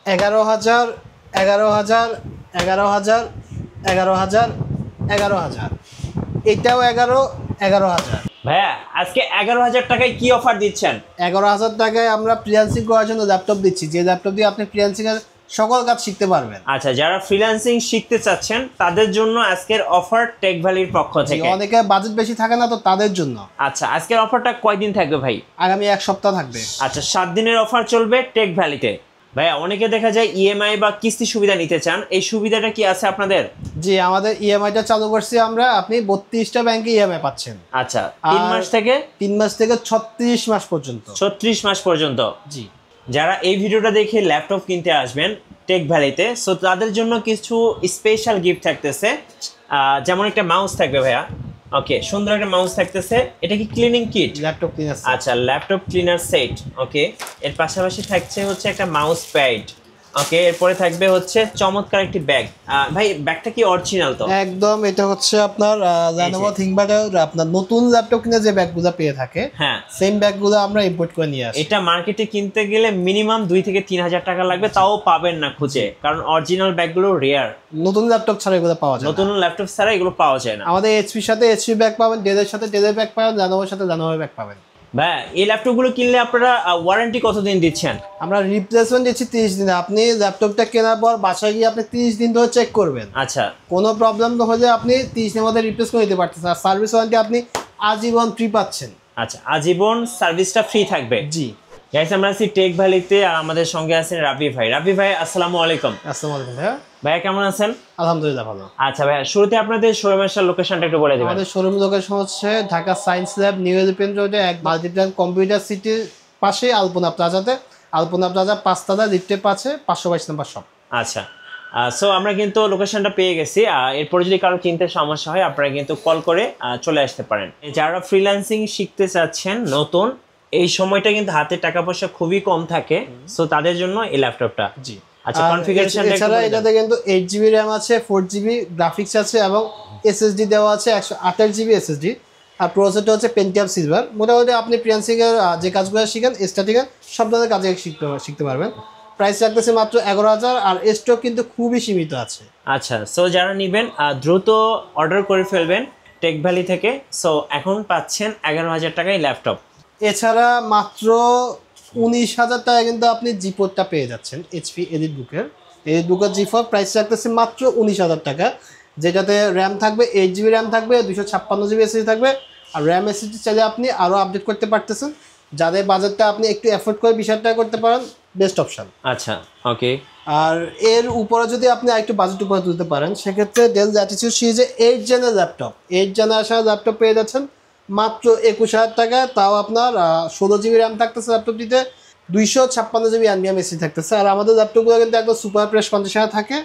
11,000, 11,000, 11,000, 11,000, 11,000, এটাও 11, 11,000। ভাইয়া আজকে 11,000 টাকায় কি অফার দিচ্ছেন? 11,000 টাকায় আমরা ফ্রিল্যান্সিং করার জন্য ল্যাপটপ দিচ্ছি, যে ল্যাপটপ দিয়ে আপনি ফ্রিল্যান্সিং এর সকল কাজ শিখতে পারবেন। আচ্ছা, যারা ফ্রিল্যান্সিং শিখতে চাচ্ছেন তাদের জন্য আজকের অফার টেক ভ্যালির পক্ষ থেকে। অনেকে বাজেট বেশি থাকে না, তো তাদের জন্য। আচ্ছা, আজকের অফারটা কয়দিন থাকবে ভাই? আগামী 1 সপ্তাহ থাকবে। আচ্ছা, 7 দিনের অফার চলবে টেক ভ্যালিতে। ভাইয়া অনেকে দেখা যায় ইএমআই বা কিস্তি সুবিধা নিতে চান, এই সুবিধাটা কি আছে আপনাদের? জি, আমাদের ইএমআইটা চালু করছি আমরা। আপনি 32টা ব্যাংকে ইএমআই পাচ্ছেন। আচ্ছা, 3 মাস থেকে 3 মাস থেকে 36 মাস পর্যন্ত। 36 মাস পর্যন্ত। জি। যারা এই ভিডিওটা দেখে ল্যাপটপ কিনতে আসবেন টেক ভ্যালিতে, সো তাদের জন্য কিছু স্পেশাল গিফট থাকতেছে। যেমন একটা মাউস থাকবে ভাইয়া। ওকে, সুন্দর একটা মাউস থাকতেছে। এটা কি ক্লিনিং কিট? Laptop cleaner. আচ্ছা, ল্যাপটপ ক্লিনার সেট। ওকে, এর পাশাপাশি থাকছে হচ্ছে একটা মাউস প্যাড। ওকে, এরপরে থাকবে হচ্ছে চমৎকার একটি ব্যাগ। ভাই ব্যাগটা কি অরিজিনাল? তো একদম, এটা হচ্ছে আপনার Lenovo ThinkPad আপনার নতুন ল্যাপটপ কিনে যে ব্যাগগুলো পেয়ে থাকে, হ্যাঁ, সেম ব্যাগগুলো আমরা ইম্পোর্ট করে নিয়ে আসি। এটা মার্কেটে কিনতে গেলে মিনিমাম 2 থেকে 3,000 টাকা লাগবে, তাও পাবেন না খুঁজে, কারণ অরিজিনাল ব্যাগগুলো রেয়ার। নতুন ল্যাপটপ ছাড়া এগুলো পাওয়া যায় না। নতুন ল্যাপটপ ছাড়া এগুলো পাওয়া যায় না। আমাদের এইচপির সাথে এইচপি ব্যাগ পাবেন, ডেলের সাথে ডেলের ব্যাগ পাবেন, Lenovoর সাথে Lenovo ব্যাগ পাবেন। ভাই এই ল্যাপটপগুলো কিনলে আপনারা ওয়ারেন্টি কতদিন দিচ্ছেন? আমরা রিপ্লেসমেন্ট দিচ্ছি 30 দিনে। আপনি ল্যাপটপটা কেনার পর বাসায় গিয়ে আপনি 30 দিন ধরে চেক করবেন। আচ্ছা, কোনো প্রবলেম হলে আপনি 30 দিনের মধ্যে রিপ্লেস করে দিতে পারতেছেন। আর সার্ভিস ওয়ারেন্টি আপনি আজীবন ফ্রি পাচ্ছেন। আচ্ছা, আজীবন সার্ভিসটা ফ্রি থাকবে। জি। গাইস, আমরা আছি টেক ভ্যালিতে, আর আমাদের সঙ্গে আছেন রাবি ভাই। রাবি ভাই, আসসালামু আলাইকুম। আসসালামু আলাইকুম ভাইয়া। ভাইয়া কেমন আছেন? আলহামদুলিল্লাহ ভালো। আচ্ছা ভাইয়া, শুরুতে আপনাদের শোরুমের লোকেশনটা একটু বলে দিবেন। আমাদের শোরুম লোকেশন হচ্ছে Dhaka science lab, new elephant রোডে, এক মাল্টিপ্ল্যান কম্পিউটার সিটির পাশে আলপনা প্লাজাতে। আলপনা প্লাজা 5 তলা, লিফটের পাশে 522 নম্বর শপ। আচ্ছা, সো আমরা কিন্তু লোকেশনটা পেয়ে গেছি। এরপরে যদি কারো চিনতে সমস্যা হয় আপনারা কিন্তু কল করে চলে আসতে পারেন। যারা ফ্রিল্যান্সিং শিখতে চাচ্ছেন নতুন, এই সময়টা কিন্তু হাতে টাকা পয়সা খুবই কম থাকে, সো তাদের জন্য এই ল্যাপটপটা। জি। আচ্ছা, কনফিগারেশনটা এছাড়া এটাতে কিন্তু 8GB র্যাম আছে, 4GB গ্রাফিক্স আছে এবং এসএসডি দেওয়া আছে 128GB এসএসডি। আর প্রসেসরটা হচ্ছে পেন্টিয়াম সিলভার। মোটামুটি আপনি ফ্রিল্যান্সিং এর যে কাজগুলো শিখেন, স্টার্টিং এর সব ধরনের কাজে শিখতে পারবেন। প্রাইস রাখতেছে মাত্র 11,000, আর স্টক কিন্তু খুবই সীমিত আছে। আচ্ছা, সো যারা নেবেন দ্রুত অর্ডার করে ফেলবেন টেক ভ্যালি থেকে। সো এখন পাচ্ছেন 11,000 টাকায় ল্যাপটপ। এছাড়া মাত্র 19,000 টাকা কিন্তু আপনি জিপোরটা পেয়ে যাচ্ছেন। এইচপি এলিট বুকের জি4 প্রাইস রাখতেছে মাত্র 19,000 টাকা, যেটাতে র্যাম থাকবে 8GB র্যাম থাকবে, 256GB এসএসডি থাকবে। আর র্যাম এসএসডি চাইলে আপনি আরও আপডেট করতে পারতেছেন। যাদের বাজেটটা আপনি একটু এফোর্ড করে 20,000 টাকা করতে পারেন, বেস্ট অপশন। আচ্ছা, ওকে। আর এর উপরে যদি আপনি আরেকটু বাজেট উপরে তুলতে পারেন, সেক্ষেত্রে ডেল ল্যাটিটিউড সিরিজে 8 জেনের ল্যাপটপ পেয়ে যাচ্ছেন মাত্র 21,000 টাকায়। তাও আপনার 16GB র্যাম থাকতেছে ল্যাপটপটিতে, 256GB এনভিএম এসি থাকতেছে। আর আমাদের ল্যাপটপগুলো কিন্তু একদম সুপার ফ্রেশ কন্ডিশনে থাকে।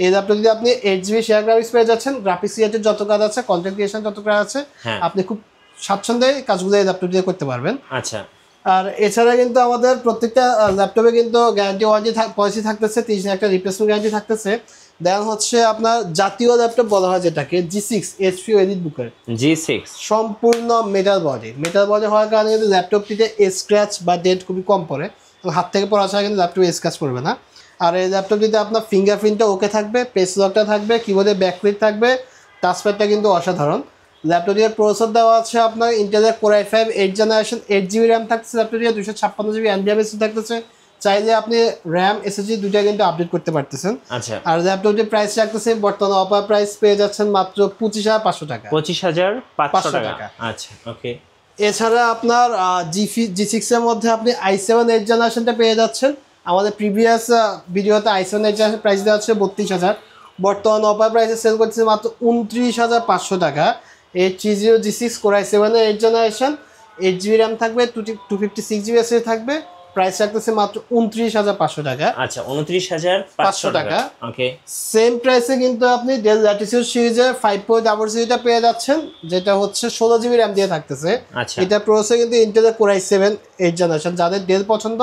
এই ল্যাপটপটিতে আপনি 8GB শেয়ার গ্রাফিক্স পেয়ে যাচ্ছেন। গ্রাফিক্স রিলেটেড যত কাজ আছে, কন্টেন্ট ক্রিয়েশন যত কাজ আছে, আপনি খুব স্বাচ্ছন্দ্যে কাজগুলো এই ল্যাপটপ দিয়ে করতে পারবেন। আচ্ছা। আর এছাড়া কিন্তু আমাদের প্রত্যেকটা ল্যাপটপে কিন্তু গ্যারান্টি ওয়ারেন্টি পলিসি থাকতেছে, 30 দিনের একটা রিপ্লেসমেন্ট গ্যারান্টি থাকতেছে। দেন হচ্ছে আপনার জাতীয় ল্যাপটপ বলা হয় যেটাকে, G6 এইচপি এলিট বুকের G6 সম্পূর্ণ মেটাল বডি হওয়ার কারণে কিন্তু ল্যাপটপটিতে স্ক্র্যাচ বা ডেন্ট খুবই কম পড়ে। তো হাত থেকে পড়া ছাড়া কিন্তু ল্যাপটপে স্ক্র্যাচ পড়বে না। আর এই ল্যাপটপটিতে আপনার ফিঙ্গারপ্রিন্টটা ওকে থাকবে, পেস লকটা থাকবে, কিবোর্ডে ব্যাকপ্লিট থাকবে, টাচপ্যাডটা কিন্তু অসাধারণ। ল্যাপটপটির প্রসেসর দেওয়া আছে আপনার ইন্টেলের Core i5 8 generation, 8GB RAM থাকতেছে ল্যাপটপটিতে, 256GB এনভিএম এসএসডি থাকতেছে। চাইলে আপনি র্যাম এসএসডি দুইটা কিন্তু আপডেট করতে পারতেছেন। আচ্ছা। আর ল্যাপটপটির প্রাইস রাখতেছে বর্তমানে অফার প্রাইস পেয়ে যাচ্ছেন মাত্র 25,500 টাকা। 25,500 টাকা। আচ্ছা, ওকে। এছাড়া আপনার G6 এর মধ্যে আপনি i7 8 জেনারেশনটা পেয়ে যাচ্ছেন। আমাদের প্রিভিয়াস ভিডিওতে i7 8 জেনারেশন প্রাইস দেওয়া হচ্ছে 32,000, বর্তমান অফার প্রাইসে সেল করতেছে মাত্র 29,500 টাকা। এই G6 Core i7 এর 8 জেনারেশন, 8GB র্যাম থাকবে, 256GB এসএসডি থাকবে। প্রাইস রাখতেছে মাত্র 29,500 টাকা। আচ্ছা, 29,500 টাকা। ওকে। সেম প্রাইসে কিন্তু আপনি ডেল ল্যাটিটিউড সিরিজের 5.00টা পেয়ে যাচ্ছেন, যেটা হচ্ছে 16GB র্যাম দিয়ে থাকতেছে। এটা প্রসেসর কিন্তু ইন্টেলের Core i7 8 জেনারেশন। যাদের ডেল পছন্দ,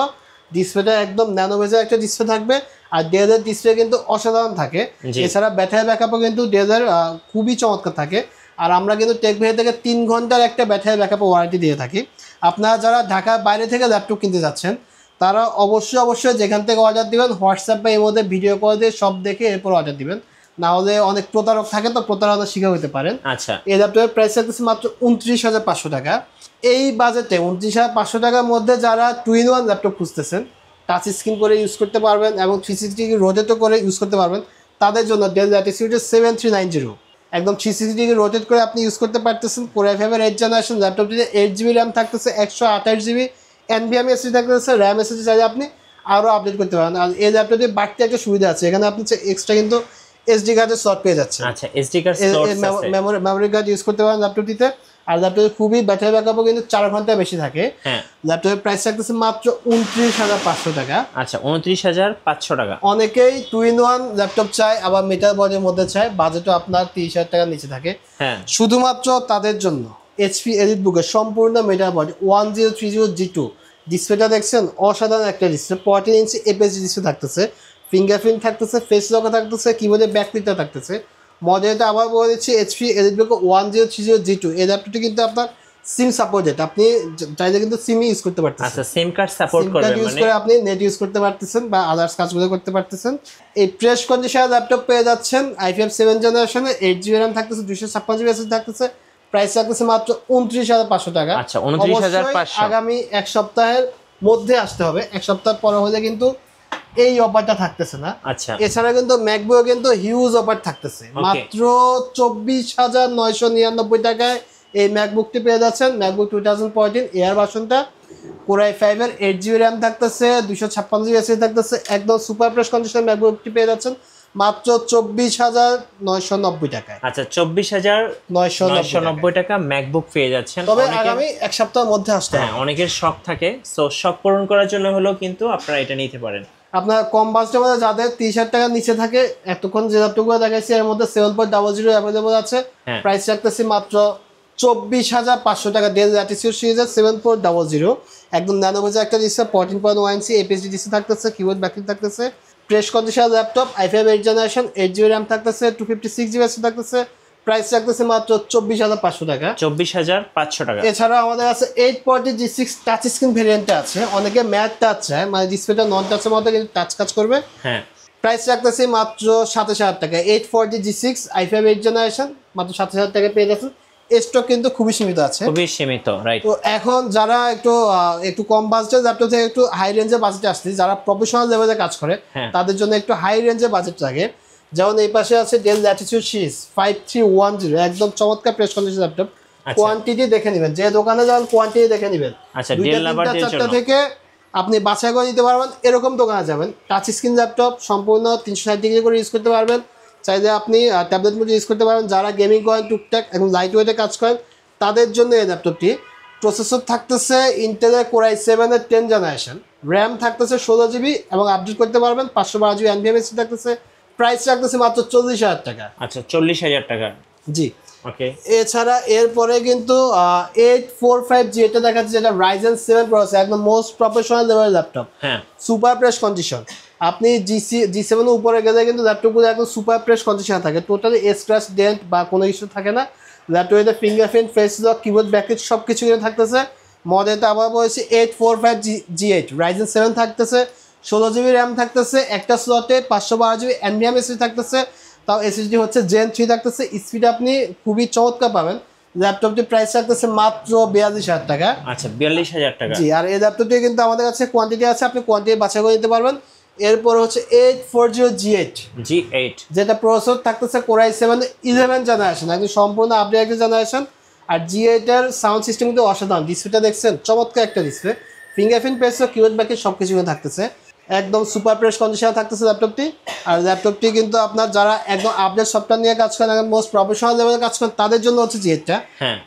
ডিসপ্লেটা একদম ন্যানো বেজের একটা ডিসপ্লে থাকবে। আর ডেলের ডিসপ্লে কিন্তু অসাধারণ থাকে। এছাড়া ব্যাটারি ব্যাকআপও কিন্তু ডেলের খুবই চমৎকার থাকে। আর আমরা কিন্তু টেক ভ্যালি থেকে 3 ঘন্টার একটা ব্যাটারি ব্যাকআপ ওয়ারেন্টি দিয়ে থাকি। আপনারা যারা ঢাকার বাইরে থেকে ল্যাপটপ কিনতে যাচ্ছেন, তারা অবশ্যই যেখান থেকে অর্ডার দিবেন হোয়াটসঅ্যাপ বা এর মধ্যে ভিডিও কল দিয়ে সব দেখে এরপর অর্ডার দিবেন, না হলে অনেক প্রতারক থাকে তো প্রতারণার শিকার হতে পারেন। আচ্ছা, এই ল্যাপটপের প্রাইস থাকতেছে মাত্র 29,500 টাকা। এই বাজেটে 29,500 টাকার মধ্যে যারা 2-in-1 ল্যাপটপ খুঁজতেছেন, টাচ স্ক্রিন করে ইউজ করতে পারবেন এবং 360 ডিগ্রি রোটেটও করে ইউজ করতে পারবেন, তাদের জন্য ডেল ল্যাটিটিউড 7390 একদম 360 ডিগ্রি রোটেট করে আপনি ইউজ করতে পারতেছেন। Core i5 8 generation ল্যাপটপটিতে 8GB RAM থাকতেছে, 128GB NVMe SSD থাকতেছে, র্যাম SSD চাইলে আপনি আরও আপডেট করতে পারেন। আর এই ল্যাপটপটি বাড়তি একটা সুবিধা আছে, এখানে আপনি এক্সট্রা কিন্তু এসডি কার্ডের স্লট পেয়ে যাচ্ছেন। আচ্ছা, এসডি কার্ড স্লট আছে, মেমোরি কার্ড ইউজ করতে পারেন ল্যাপটপটিতে। আর ল্যাপটপে খুবই ব্যাটারি ব্যাকআপও কিন্তু 4 ঘন্টা বেশি থাকে। হ্যাঁ, ল্যাপটপের প্রাইস থাকতেছে মাত্র 29,500 টাকা। আচ্ছা, 29,500 টাকা। অনেকেই 2-in-1 ল্যাপটপ চায়, আবার মেটাল বডির মধ্যে চায়, বাজেটও আপনার 30,000 টাকার নিচে থাকে। হ্যাঁ, শুধুমাত্র তাদের জন্য HP EliteBook-এর সম্পূর্ণ মেটাল বডি 1030G2 ডিসপ্লেটা দেখছেন, অসাধারণ একটা ডিসপ্লে। 14 ইঞ্চি APS-C ডিসপ্লে থাকতেছে, ফিঙ্গারপ্রিন্ট থাকতেছে, ফেস লক থাকতেছে, কিবোর্ডে ব্যাকলিটটা থাকতেছে। মডেলটা আবার বলে দিচ্ছি HP EliteBook 1030G2। এই ল্যাপটপটি কিন্তু আপনার সিম সাপোর্টেড, আপনি চাইলে কিন্তু সিমই ইউজ করতে পারতেছেন। আচ্ছা, সিম কার্ড সাপোর্ট করবে, ইউজ মানে করে আপনি নেট ইউজ করতে পারতেছেন বা আদার্স কাজগুলো করতে পারতেছেন। এই ফ্রেশ কন্ডিশনার ল্যাপটপ পেয়ে যাচ্ছেন i5 7 জেনারেশনে, 8GB র্যাম থাকতেছে, 256GB SSD থাকতেছে, প্রাইস থাকতেছে মাত্র 29,500 টাকা। আচ্ছা, 29,500। আগামী এক সপ্তাহের মধ্যে আসতে হবে, এক সপ্তাহ পরে হলে কিন্তু এই অফারটা থাকতেছে না। আচ্ছা, এছাড়া কিন্তু ম্যাকবুক কিন্তু হিউজ অফার থাকতেছে, মাত্র 24,999 টাকায় এই ম্যাকবুকটি পেয়ে যাচ্ছেন। ম্যাকবুক 2014 এয়ার ভার্সনটা, Core i5 এর 8GB র্যাম থাকতেছে, 256GB SSD থাকতেছে, একদম সুপার ফ্রেশ কন্ডিশনের ম্যাকবুকটি পেয়ে যাচ্ছেন মাত্র 24,990 টাকায়। আচ্ছা, 24,990 টাকা ম্যাকবুক পেয়ে যাচ্ছেন। তবে আগামী এক সপ্তাহের মধ্যে আসতে হ্যাঁ, অনেকের শখ থাকে, সো শখ পূরণ করার জন্য হলেও কিন্তু আপনারা এটা নিতে পারেন। আপনার কম বাজেটের মধ্যে যাদের 30,000 টাকার নিচে থাকে, এতক্ষণ যে ল্যাপটপগুলো দেখাইছি এর মধ্যে 7.00 অ্যাভেলেবল আছে। হ্যাঁ। প্রাইস রাখতেছি মাত্র 24,500 টাকা। ডেল ল্যাটিটিউড সিরিজের 7.00 একদম ন্যানো বেজের একটা ডিসপ্লে, 14.1 ইঞ্চি APS-C ডিসপ্লে থাকতেছে, কিবোর্ড ব্যাকলিট থাকতেছে, fresh conditioner laptop, i5 8 generation, 8GB RAM থাকতেছে, 256GB SSD থাকতেছে, প্রাইস রাখতেছে মাত্র 24,500 টাকা। 24,500 টাকা। এছাড়া আমাদের আছে 840 G6 টাচ স্ক্রিন ভেরিয়েন্টটা আছে, অনেকে ম্যাট টাচ চায়, মানে ডিসপ্লেটা নন টাচের মধ্যে কিন্তু টাচ কাজ করবে। হ্যাঁ, প্রাইস রাখতেছি মাত্র 27,000 টাকা। 840 G6 i5 8 জেনারেশন মাত্র 27,000 টাকা পেয়ে যাচ্ছেন। স্টক কিন্তু খুবই সীমিত আছে, খুবই সীমিত, রাইট। তো এখন যারা একটু কম বাজেটের ল্যাপটপ থেকে একটু হাই রেঞ্জের বাজেটে আসছে, যারা প্রফেশনাল লেভেলে কাজ করে হ্যাঁ। তাদের জন্য একটু হাই রেঞ্জের বাজেট লাগে। যেমন এই পাশে আছে ডেল ল্যাটিটিউড সিরিজ 5310, একদম চমৎকার প্রেস কন্ডিশন ল্যাপটপ। কোয়ান্টিটি দেখে নেবেন, যে দোকানে যাবেন কোয়ান্টিটি দেখে নেবেন। আচ্ছা, 2-4টা থেকে আপনি বাছাই করে নিতে পারবেন, এরকম দোকানে যাবেন। টাচ স্ক্রিন ল্যাপটপ সম্পূর্ণ 360 ডিগ্রি করে ইউজ করতে পারবেন, চাইলে আপনি ট্যাবলেট মোডে ইউজ করতে পারবেন। যারা গেমিং করেন টুকটাক এবং লাইট ওয়েটে কাজ করেন তাদের জন্য এই ল্যাপটপটি। প্রসেসর থাকতেছে ইন্টেলের Core i7 এর 10 জেনারেশন, র্যাম থাকতেছে 16GB এবং আপডেট করতে পারবেন, 512GB NVMe SSD থাকতেছে। প্রাইস রাখতেছে মাত্র 40,000 টাকা। আচ্ছা, 40,000 টাকা। জি, ওকে। এছাড়া এরপরে কিন্তু 845G এটা দেখাচ্ছে, যেটা Ryzen 7 প্রসেসর, একদম মোস্ট প্রফেশনাল লেভেলের ল্যাপটপ। হ্যাঁ, সুপার প্রেস কন্ডিশন। আপনি G7 এর উপরে গেলে কিন্তু ল্যাপটপগুলো একদম সুপার প্রেস কন্ডিশন থাকে, টোটালি স্ক্র্যাচ ডেন্ট বা কোনো কিছু থাকে না। ল্যাপটপে fingerprint, face lock, keyboard backlit সব কিছু কিন্তু থাকতেছে। মডেলটা আবার বলছি 845G8 Ryzen 7 থাকতেছে, 16GB র্যাম থাকতেছে, একটা স্লটে 512GB NVMe SSD থাকতেছে, তাও SSD হচ্ছে Gen 3 থাকতেছে। স্পিড আপনি খুবই চমৎকার পাবেন। ল্যাপটপটি প্রাইস রাখতেছে মাত্র 42,000 টাকা। আচ্ছা, 42,000 টাকা। জি, আর এই ল্যাপটপটি কিন্তু আমাদের কাছে কোয়ান্টিটি আছে, আপনি কোয়ান্টিটি বাছাই করে নিতে পারবেন। এরপর হচ্ছে 840G8, যেটা প্রসেসর থাকতেছে Core i7 11 জেনারেশন, একদম সম্পূর্ণ আপডেট একটা জেনারেশন। আর G8 এর সাউন্ড সিস্টেম কিন্তু অসাধারণ, ডিসপ্লেটা দেখছেন চমৎকার একটা display, fingerprint press, keyboard backlit সব কিছু থাকতেছে, একদম সুপার প্রেস কন্ডিশনে থাকতেছে ল্যাপটপটি। আর ল্যাপটপটি কিন্তু আপনার যারা একদম আপডেট সফটওয়্যার নিয়ে কাজ করেন, একদম মোস্ট প্রফেশনাল লেভেলে কাজ করেন, তাদের জন্য হচ্ছে G8টা।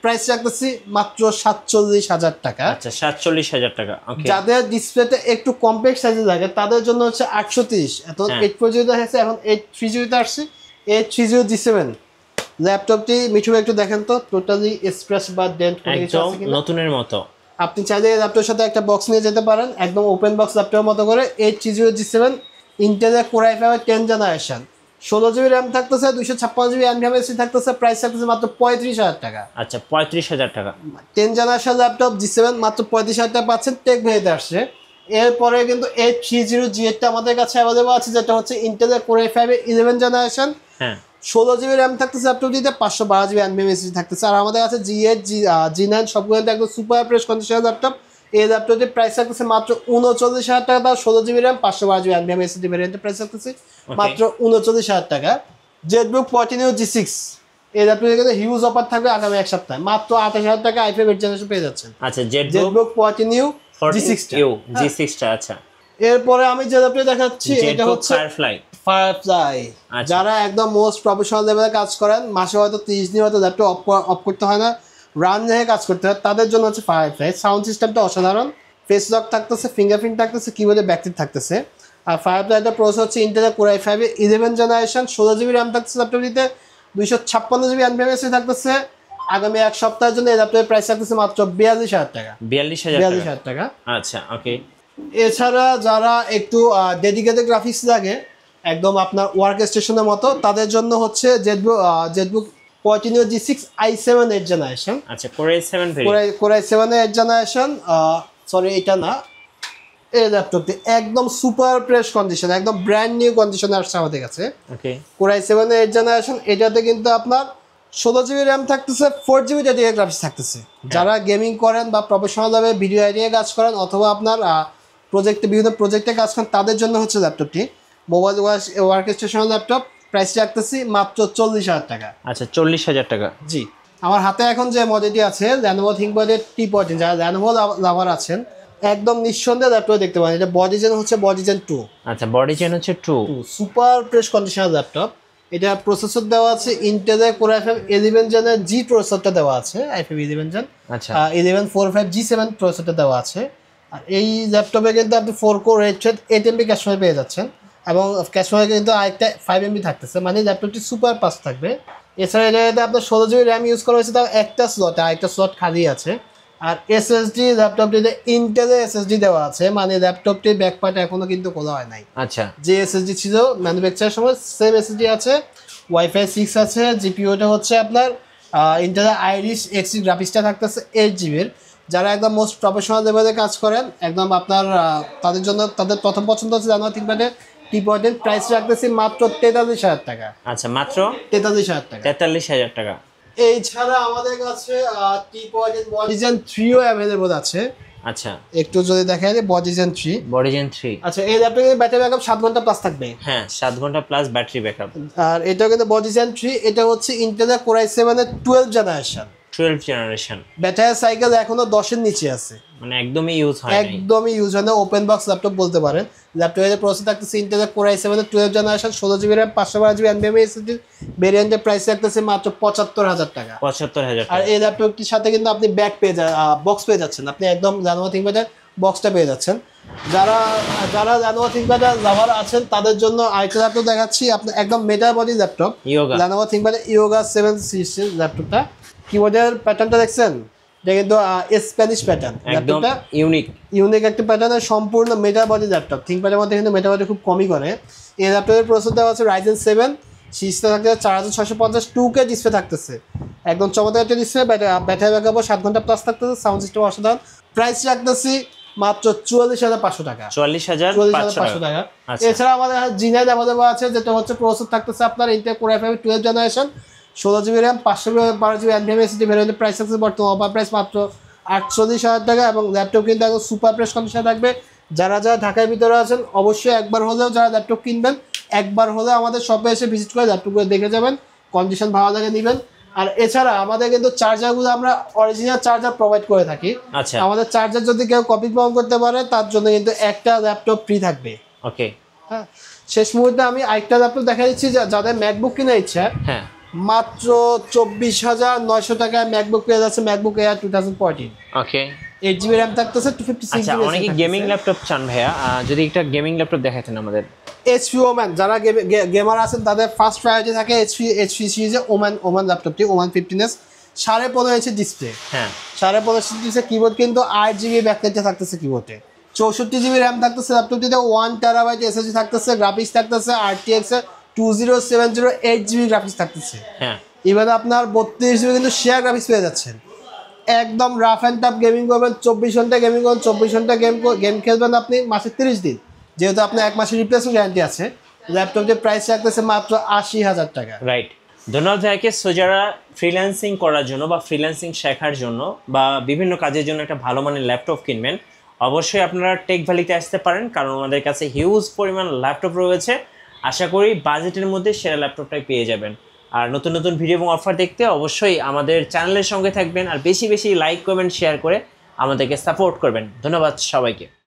প্রাইস রাখতেছি মাত্র 47,000 টাকা। আচ্ছা, 47,000 টাকা। ওকে। যাদের ডিসপ্লেতে একটু কম্প্যাক্ট সাইজে লাগে তাদের জন্য হচ্ছে 830, এখন 840 আছে, এখন 830 আসছে, 830G7 ল্যাপটপটি। মিঠু একটু দেখেন তো, টোটালি স্ক্র্যাচ বা ডেন্ট কোনো কিছু আছে কিনা, নতুনের মতো। আপনি চাইলে ল্যাপটপের সাথে একটা বক্স নিয়ে যেতে পারেন, একদম ওপেন বক্স ল্যাপটপের মতো করে। 830G7 ইন্টেলের Core i5 10 generation, 16GB RAM থাকতেছে, 256GB NVMe SSD থাকতেছে, প্রাইস থাকতেছে মাত্র 35,000 টাকা। আচ্ছা, 35,000 টাকা। 10 জেনারেশন ল্যাপটপ G7 মাত্র 35,000 টাকা পাচ্ছেন, টেক ভেরিতে আসছে। এরপরে কিন্তু A30G8 আমাদের কাছে অ্যাভেলেবল আছে, যেটা হচ্ছে ইন্টেলের Core i5 11 জেনারেশন। হ্যাঁ 16 জিবি র্যাম থাকতেছে ল্যাপটপটিতে, 512 জিবি এনভিএমএসডি থাকতেছে। আর আমাদের কাছে G8 G9 সবগুলো একদম সুপার ফ্রেশ কন্ডিশনের ল্যাপটপ। এই ল্যাপটপটির প্রাইস থাকতেছে মাত্র 39,000 টাকা, তাও 16 জিবি র্যাম 512 জিবি এনভিএমএসডি ভ্যারিয়েন্টের প্রাইস থাকতেছে মাত্র 39,000 টাকা। জেটবুক 14 G6 এই ল্যাপটপটির কিন্তু হিউজ অফার থাকবে আগামী এক সপ্তাহে, মাত্র 28,000 টাকা i5 8 জেনারেশন পেয়ে যাচ্ছেন। আচ্ছা জেটবুক 14 G6 G6 আচ্ছা। এরপরে আমি যে ল্যাপটপ দেখাচ্ছি এটা হচ্ছে ফায়ারফ্লাই। যারা একদম মোস্ট প্রফেশনাল লেভেলে কাজ করেন, মাসে হয়তো 30 দিন হয়তো ল্যাপটপ অফ করতে হয় না, রান রেখে কাজ করতে হয়, তাদের জন্য হচ্ছে ফায়ারফ্লাই। সাউন্ড সিস্টেমটা অসাধারণ, ফেস লক থাকতেছে, ফিঙ্গারপ্রিন্ট থাকতেছে, কিবোর্ডে ব্যাকটিভ থাকতেছে। আর ফায়ারফ্লাইটা প্রসেসর হচ্ছে ইন্টেলের Core i5 11 generation, 16 GB RAM থাকতেছে ল্যাপটপটিতে, 256 জিবি এনভিএমএসডি থাকতেছে। আগামী এক সপ্তাহের জন্য এই ল্যাপটপের প্রাইস থাকতেছে মাত্র 42,000 টাকা। 42,000 টাকা। আচ্ছা ওকে। এছাড়া যারা একটু ডেডিকেটেড গ্রাফিক্স লাগে একদম আপনার ওয়ার্ক স্টেশনের মতো, তাদের জন্য হচ্ছে জেটবুক 14 G6 i7 8 জেনারেশন। আচ্ছা Core i7 8 জেনারেশন, সরি এটা না, এই ল্যাপটপটি একদম সুপার ফ্রেশ কন্ডিশন, একদম ব্র্যান্ড নিউ কন্ডিশনে আসছে আমাদের কাছে। ওকে Core i7 8 জেনারেশন, এটাতে কিন্তু আপনার 16 জিবি র্যাম থাকতেছে, 4 জিবি ডেডিকেটেড গ্রাফিক্স থাকতেছে। যারা গেমিং করেন বা প্রফেশনাল ভাবে ভিডিও এডিটে কাজ করেন অথবা আপনার বিভিন্ন প্রজেক্টে কাজ করেন, তাদের জন্য হচ্ছে ল্যাপটপটি mobile work stational laptop. Price রাখতেছি মাত্র 40,000 টাকা। আচ্ছা 40,000 টাকা। জি, আমার হাতে এখন যে মডেলটি আছে Lenovo ThinkPad T14, যারা Lenovo লাভার আছেন একদম নিঃসন্দেহে ল্যাপটপ দেখতে পারেন। এটা বডি জেন হচ্ছে বডি জেন 2। আচ্ছা বডি জেন হচ্ছে 2, সুপার ফ্রেশ কন্ডিশনাল ল্যাপটপ। এটা প্রসেসর দেওয়া আছে ইন্টেলের Core i5 11 জেনের G প্রসেসরটা দেওয়া আছে, i5 11 জেন। আচ্ছা 1145 G7 প্রসেসরটা দেওয়া আছে। আর এই ল্যাপটপে কিন্তু আপনি 4 কোর 8 MB ক্যাশ মেমরি পেয়ে যাচ্ছেন, এবং ক্যাশ মেমরি কিন্তু আরেকটা 5 MB থাকতেছে, মানে ল্যাপটপটি সুপার ফাস্ট থাকবে। এছাড়া এটাতে আপনার 16 জিবি র্যাম ইউজ করা হয়েছে, তাও একটা স্লটে, আরেকটা স্লট খালি আছে। আর এসএসডি ল্যাপটপটিতে ইন্টেলের এসএসডি দেওয়া আছে, মানে ল্যাপটপটির ব্যাকপার্ট এখনো কিন্তু খোলা হয় নাই। আচ্ছা যে এসএসডি ছিল ম্যানুফ্যাকচারের সময় সেম এসএসডি আছে, ওয়াইফাই 6 আছে, জিপিইউটা হচ্ছে আপনার ইন্টেলের আইরিস এক্সি গ্রাফিক্সটা থাকতেছে 8 জিবির। যারা একদম মোস্ট প্রফেশনাল লেভেলে কাজ করেন একদম আপনার তাদের জন্য তাদের প্রথম পছন্দ হচ্ছে Lenovo ThinkPad T14। প্রাইস রাখতেছি মাত্র 43,000 টাকা। আচ্ছা মাত্র 43,000 টাকা। 43,000 টাকা। এছাড়া আমাদের কাছে T14 বডি জেন 3ও অ্যাভেলেবল আছে। আচ্ছা একটু যদি দেখা যায় বডি জেন 3। Body gen 3। আচ্ছা এই ল্যাপটপের ব্যাটারি ব্যাকআপ 7 ঘন্টা প্লাস থাকবে। হ্যাঁ 7 ঘন্টা প্লাস ব্যাটারি ব্যাকআপ। আর এটা কিন্তু বডি জেন 3, এটা হচ্ছে ইন্টেলের Core i7 এর 12 জেনারেশন। ব্যাটারি সাইকেল এখনো 10 এর নিচে আছে, মানে একদমই ইউজ হয় না, একদমই ইউজ হয় না, ওপেন বক্স ল্যাপটপ বলতে পারেন। ল্যাপটপের প্রসেসর থাকতেছে ইন্টেলের Core i7 এর 12 generation, 16 GB RAM 512 GB NVMe SSD ভেরিয়েন্টের প্রাইস রাখতেছে মাত্র 75,000 টাকা। 75,000 টাকা। আর এই ল্যাপটপটির সাথে কিন্তু আপনি ব্যাক পেয়ে বক্স পেয়ে যাচ্ছেন, আপনি একদম Lenovo ThinkPad বক্সটা পেয়ে যাচ্ছেন। যারা Lenovo ThinkPad লাভার আছেন তাদের জন্য আরেকটা ল্যাপটপ দেখাচ্ছি, আপনি একদম metal body laptop Lenovo ThinkPad Yoga 7 series ল্যাপটপটা। কিবোর্ডের প্যাটার্নটা দেখছেন, এটা কিন্তু স্প্যানিশ প্যাটার্ন, ল্যাপটপটা ইউনিক একটা প্যাটার্নের সম্পূর্ণ মেটা বডি ল্যাপটপ। থিংকপ্যাডের মধ্যে কিন্তু মেটা বডি খুব কমই করে। এই ল্যাপটপের প্রসেসর দেওয়া আছে Ryzen 7, সিরিজটা থাকতেছে 4650, 2K ডিসপ্লে থাকতেছে, একদম চমৎকার একটা ডিসপ্লে। ব্যাটারি ব্যাকআপও 7 ঘন্টা প্লাস থাকতেছে, সাউন্ড সিস্টেম অসাধারণ। প্রাইস রাখতেছি মাত্র 44,500 টাকা। 44,500 টাকা। এছাড়া আমাদের G9 অ্যাভেলেবল আছে, যেটা হচ্ছে প্রসেসর থাকতেছে আপনার Intel Core i5 12 generation, 16 GB RAM 512 GB NVMe SSD ভ্যারিয়েন্টের প্রাইস আছে বর্তমান অফার প্রাইস মাত্র 48,000 টাকা। এবং ল্যাপটপ কিন্তু একদম সুপার ফ্রেশ কন্ডিশনে থাকবে। যারা ঢাকার ভিতরে আছেন অবশ্যই একবার হলেও যারা ল্যাপটপ কিনবেন একবার হলেও আমাদের শপে এসে ভিজিট করে ল্যাপটপগুলো দেখে যাবেন, কন্ডিশন ভালো লাগে নেবেন। আর এছাড়া আমাদের কিন্তু চার্জারগুলো আমরা অরিজিনাল চার্জার প্রোভাইড করে থাকি। আচ্ছা আমাদের চার্জার যদি কেউ কপি প্রদান করতে পারে তার জন্য কিন্তু একটা ল্যাপটপ ফ্রি থাকবে। ওকে হ্যাঁ, শেষ মুহূর্তে আমি আরেকটা ল্যাপটপ দেখা দিচ্ছি, যাদের ম্যাকবুক কেনার ইচ্ছা হ্যাঁ মাত্র 24,900 টাকায় ম্যাকবুক পেয়ে যাচ্ছে, ম্যাকবুক এয়ার 2014। ওকে 8 জিবি র্যাম থাকতেছে, 256 আচ্ছা জিবি। অনেকে গেমিং ল্যাপটপ চান ভাইয়া, যদি একটা গেমিং ল্যাপটপ দেখাতেন আমাদের। HP ওম্যান, যারা গেমার আছেন তাদের ফার্স্ট প্রায়োরিটি থাকে HP সিরিজে ওম্যান ল্যাপটপটি, ওম্যান 15s 15.5 ইঞ্চি ডিসপ্লে। হ্যাঁ 15.5 ইঞ্চি ডিসপ্লে, কিবোর্ড কিন্তু 8 জিবি ব্যাকলাইটে থাকতেছে কিবোর্ডে, 64 জিবি র্যাম থাকতেছে ল্যাপটপটিতে, 1 টেরাবাইট এসএসডি থাকতেছে, গ্রাফিক্স থাকতেছে RTX 2070 8 জিবি গ্রাফিক্স থাকতেছে। হ্যাঁ এবারে আপনার 32 জিবি কিন্তু শেয়ার গ্রাফিক্স পেয়ে যাচ্ছেন। একদম রাফ অ্যান্ড টাফ গেমিং করবেন, 24 ঘন্টা গেমিং করবেন, 24 ঘন্টা গেম খেলবেন আপনি মাসে 30 দিন, যেহেতু আপনার 1 মাসের রিপ্লেসমেন্ট গ্যারান্টি আছে। ল্যাপটপটির প্রাইস রাখতেছে মাত্র 80,000 টাকা। রাইট, ধন্যবাদ ভাইকে। সো যারা ফ্রিল্যান্সিং করার জন্য বা ফ্রিল্যান্সিং শেখার জন্য বা বিভিন্ন কাজের জন্য একটা ভালো মানের ল্যাপটপ কিনবেন, অবশ্যই আপনারা টেক ভ্যালিতে আসতে পারেন, কারণ আমাদের কাছে হিউজ পরিমাণ ল্যাপটপ রয়েছে। আশা করি বাজেটের মধ্যে সেরা ল্যাপটপটাই পেয়ে যাবেন। আর নতুন নতুন ভিডিও এবং অফার দেখতে অবশ্যই আমাদের চ্যানেলের সঙ্গে থাকবেন, আর বেশি বেশি লাইক করবেন, শেয়ার করে আমাদেরকে সাপোর্ট করবেন। ধন্যবাদ সবাইকে।